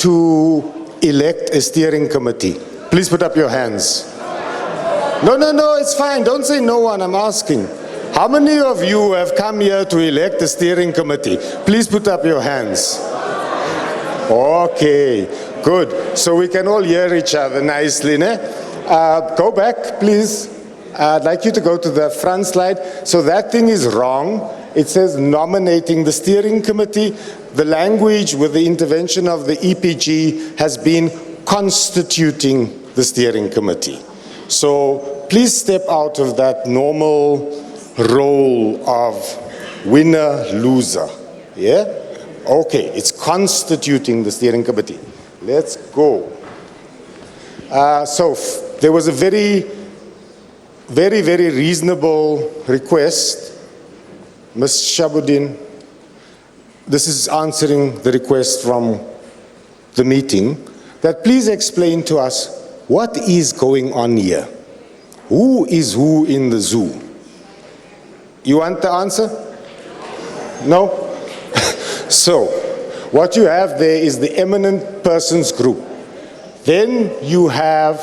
to elect a steering committee? Please put up your hands. No, it's fine. Don't say no one, I'm asking. How many of you have come here to elect a steering committee? Please put up your hands. Okay, good. So we can all hear each other nicely, ne? Go back, please. I'd like you to go to the front slide. So that thing is wrong. It says nominating the steering committee. The language with the intervention of the EPG has been constituting the steering committee. So please step out of that normal role of winner, loser. Yeah? Okay, it's constituting the steering committee. Let's go. So there was a very reasonable request. Ms. Shabudin, this is answering the request from the meeting, that please explain to us what is going on here. Who is who in the zoo? You want the answer? No? So, what you have there is the eminent persons group. Then you have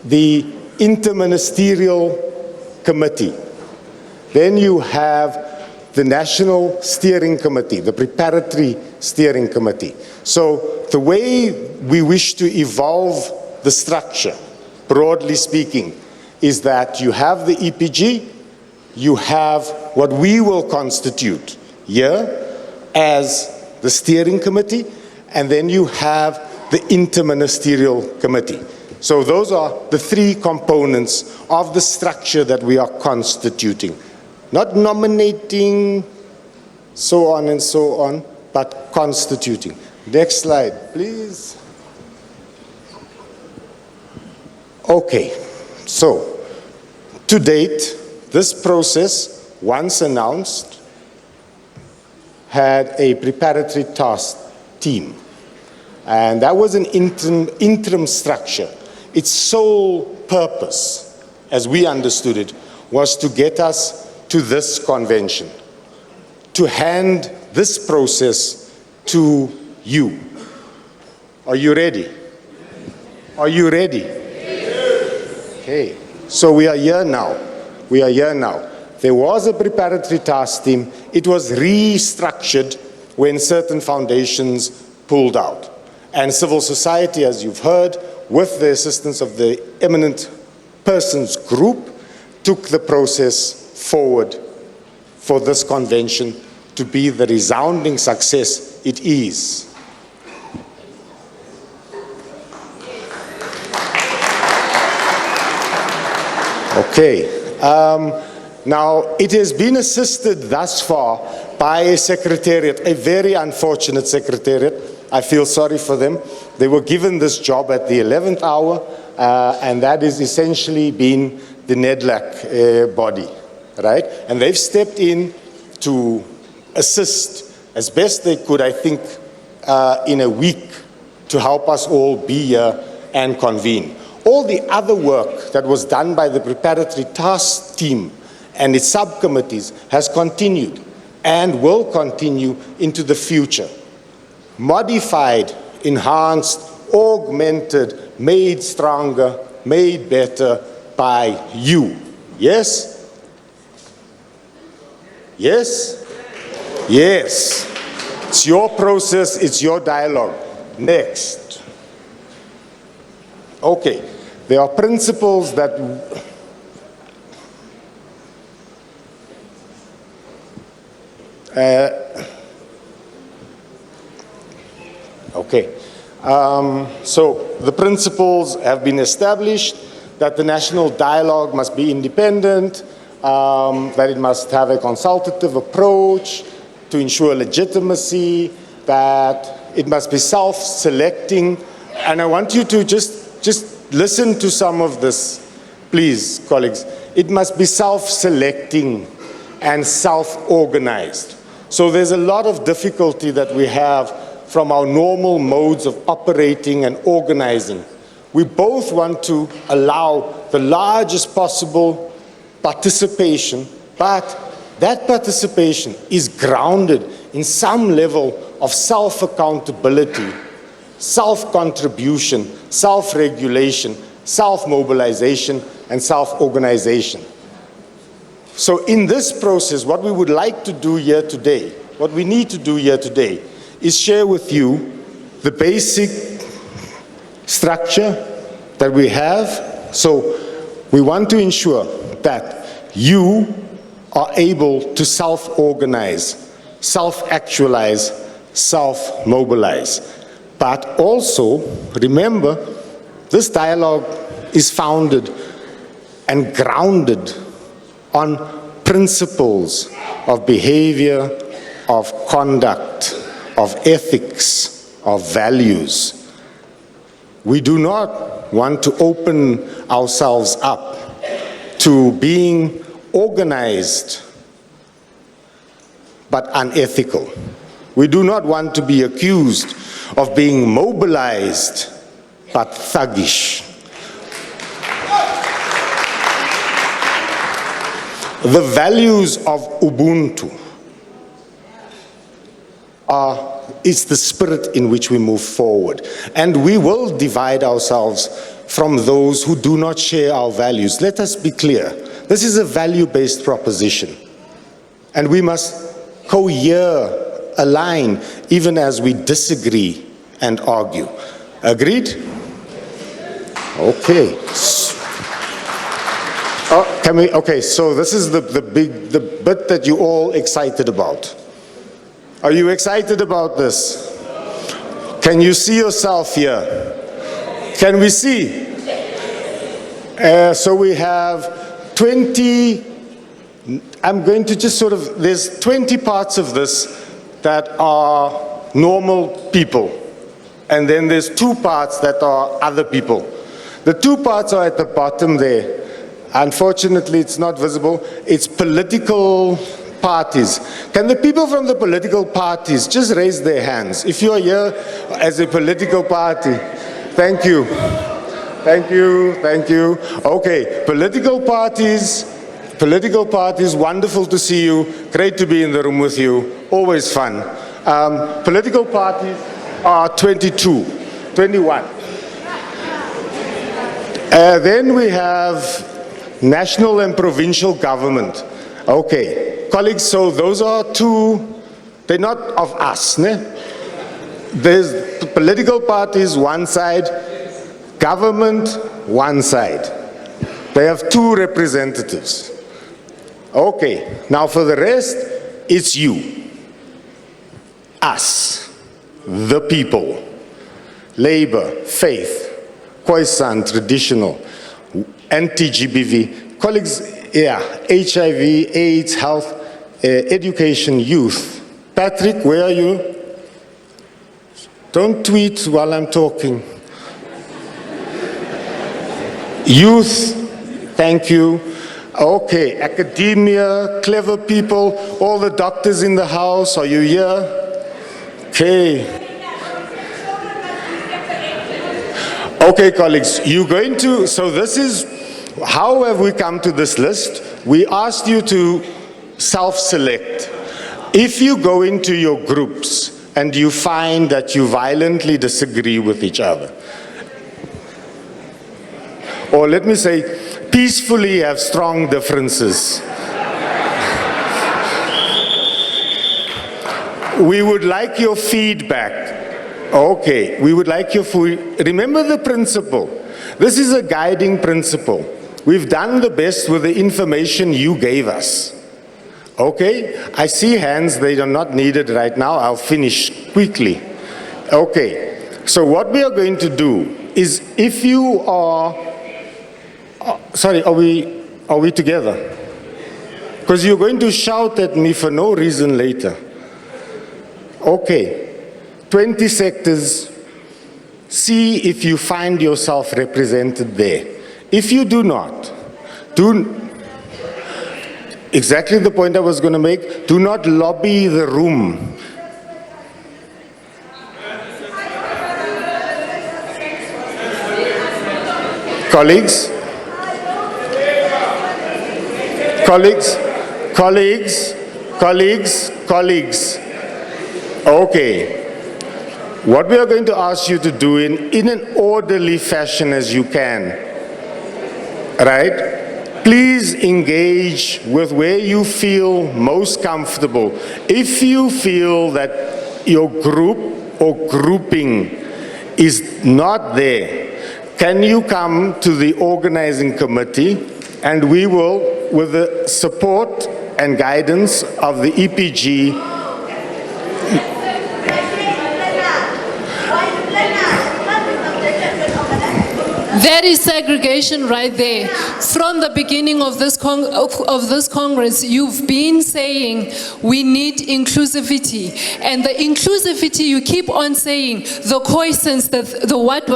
the interministerial committee. Then you have the National Steering Committee, the preparatory steering committee. So the way we wish to evolve the structure, broadly speaking, is that you have the EPG, you have what we will constitute here as the steering committee, and then you have the interministerial committee. So those are the three components of the structure that we are constituting. Not nominating, so on and so on, but constituting. Next slide, please. Okay, so to date, this process, once announced, had a preparatory task team. And that was an interim structure. Its sole purpose, as we understood it, was to get us to this convention, to hand this process to you. Are you ready? Are you ready? Okay, so we are here now. We are here now. There was a preparatory task team. It was restructured when certain foundations pulled out. And civil society, as you've heard, with the assistance of the eminent persons group, took the process forward for this convention to be the resounding success it is. Okay, now it has been assisted thus far by a secretariat, a very unfortunate secretariat. I feel sorry for them. They were given this job at the 11th hour, and that is essentially been the NEDLAC body, right? And they've stepped in to assist as best they could, I think, in a week to help us all be here and convene. All the other work that was done by the preparatory task team and its subcommittees has continued and will continue into the future. Modified, enhanced, augmented, made stronger, made better by you. Yes? Yes? Yes. It's your process, it's your dialogue. Next. Okay. There are principles that so the principles have been established, that the national dialogue must be independent, that it must have a consultative approach to ensure legitimacy, that it must be self-selecting. And I want you to just listen to some of this, please, colleagues. It must be self-selecting and self-organized. So there's a lot of difficulty that we have from our normal modes of operating and organizing. We both want to allow the largest possible participation, but that participation is grounded in some level of self-accountability self-contribution, self-regulation, self-mobilization, and self-organization. So in this process, what we would like to do here today, what we need to do here today, is share with you the basic structure that we have. So we want to ensure that you are able to self-organize, self-actualize, self-mobilize. But also, remember, this dialogue is founded and grounded on principles of behavior, of conduct, of ethics, of values. We do not want to open ourselves up to being organized but unethical. We do not want to be accused of being mobilized but thuggish. The values of Ubuntu is the spirit in which we move forward. And we will divide ourselves from those who do not share our values. Let us be clear. This is a value-based proposition. And we must cohere, align, even as we disagree and argue. Agreed? Okay. Okay, so this is the bit that you're all excited about. Are you excited about this? Can you see yourself here? Can we see? So we have 20, I'm going to just sort of, there's 20 parts of this that are normal people. And then there's 2 parts that are other people. The 2 parts are at the bottom there. Unfortunately, it's not visible. It's political parties. Can the people from the political parties just raise their hands? If you are here as a political party, thank you. Thank you, thank you. Okay, political parties, wonderful to see you. Great to be in the room with you. Always fun. Political parties are 21. Then we have national and provincial government. Okay, colleagues, so those are 2, they're not of us, ne? There's political parties one side, government one side. They have 2 representatives. Okay, now for the rest, it's you, us, the people, labor, faith, Khoisan, traditional, anti-GBV, colleagues, yeah, HIV, AIDS, health, education, youth. Patrick, where are you? Don't tweet while I'm talking. Youth, thank you. Okay, academia, clever people, all the doctors in the house, are you here? Okay. Okay, colleagues, you're going to, so this is, how have we come to this list? We asked you to self-select. If you go into your groups and you find that you violently disagree with each other, or let me say, peacefully have strong differences, we would like your feedback. Okay, we would like your remember the principle. This is a guiding principle. We've done the best with the information you gave us. Okay, I see hands, they are not needed right now. I'll finish quickly. Okay, so what we are going to do is, if you are, sorry, are we together? Because you're going to shout at me for no reason later. Okay. 20 sectors, see if you find yourself represented there. If you do not, exactly the point I was going to make, do not lobby the room. Colleagues, okay. what we are going to ask you to do in an orderly fashion as you can, right? Please engage with where you feel most comfortable. If you feel that your group or grouping is not there, can you come to the organizing committee and we will, with the support and guidance of the EPG, That is segregation right there. From the beginning of this Congress, you've been saying we need inclusivity. And the inclusivity you keep on saying, the coessence, the what.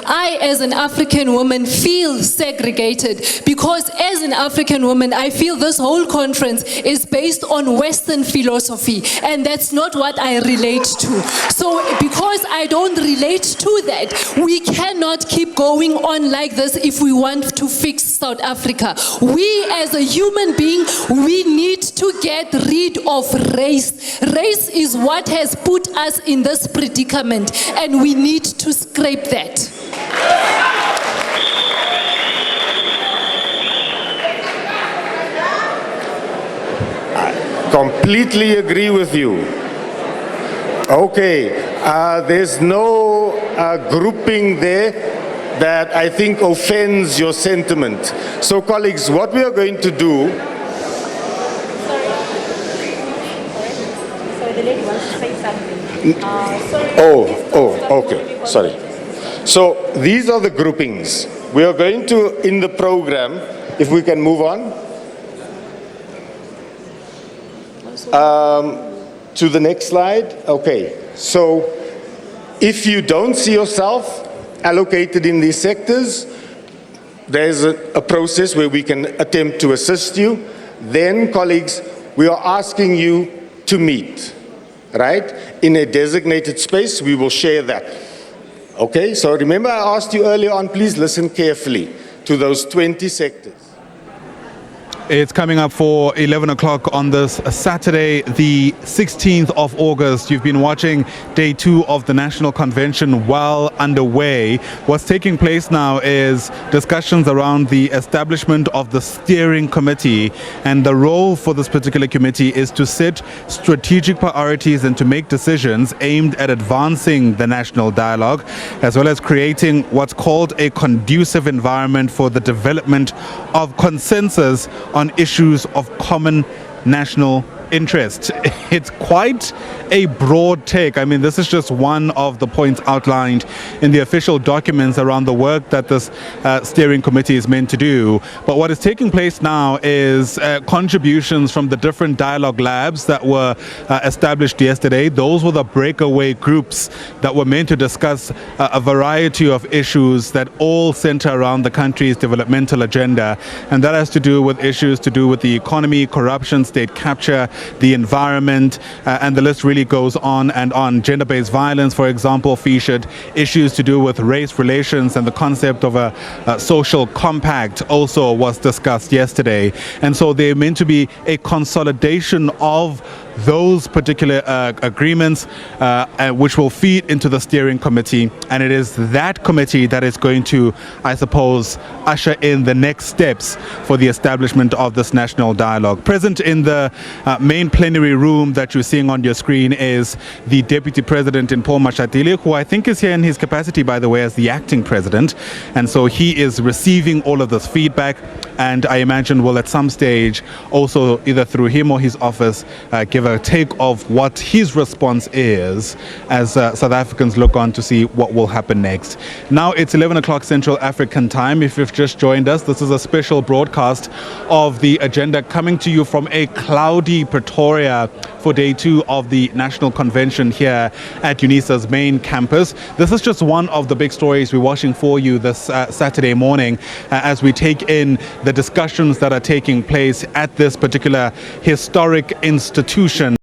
I, as an African woman, feel segregated because as an African woman, I feel this whole conference is based on Western philosophy. And that's not what I relate to. So because I don't relate to that, we cannot keep going on like this if we want to fix South Africa. We as a human being, we need to get rid of race. Race is what has put us in this predicament and we need to scrape that. I completely agree with you. Okay, there's no grouping there that I think offends your sentiment. So colleagues, what we are going to do... Sorry, the lady wants to say something. Okay, sorry. So these are the groupings. We are going to, in the program, if we can move on, to the next slide. Okay, so if you don't see yourself allocated in these sectors, there's a process where we can attempt to assist you. Then, colleagues, we are asking you to meet, right? In a designated space, we will share that. Okay, so remember I asked you earlier on, please listen carefully to those 20 sectors. It's coming up for 11 o'clock on this Saturday, the 16th of August. You've been watching day 2 of the National Convention well underway. What's taking place now is discussions around the establishment of the steering committee. And the role for this particular committee is to set strategic priorities and to make decisions aimed at advancing the national dialogue, as well as creating what's called a conducive environment for the development of consensus on issues of common national interest. It's quite a broad take. I mean, this is just one of the points outlined in the official documents around the work that this steering committee is meant to do. But what is taking place now is contributions from the different dialogue labs that were established yesterday. Those were the breakaway groups that were meant to discuss a variety of issues that all center around the country's developmental agenda. And that has to do with issues to do with the economy, corruption, state capture, the environment, and the list really goes on and on. Gender-based violence, for example, featured. Issues to do with race relations and the concept of a social compact also was discussed yesterday. And so they're meant to be a consolidation of those particular agreements which will feed into the steering committee, and it is that committee that is going to, I suppose, usher in the next steps for the establishment of this national dialogue. Present in the main plenary room that you're seeing on your screen is the Deputy President in Paul Mashatile, who I think is here in his capacity, by the way, as the acting president, and so he is receiving all of this feedback, and I imagine will at some stage also, either through him or his office, give a take of what his response is as South Africans look on to see what will happen next. Now it's 11 o'clock Central African time. If you've just joined us, this is a special broadcast of the agenda coming to you from a cloudy Pretoria for day 2 of the National Convention here at UNISA's main campus. This is just one of the big stories we're watching for you this Saturday morning as we take in the discussions that are taking place at this particular historic institution.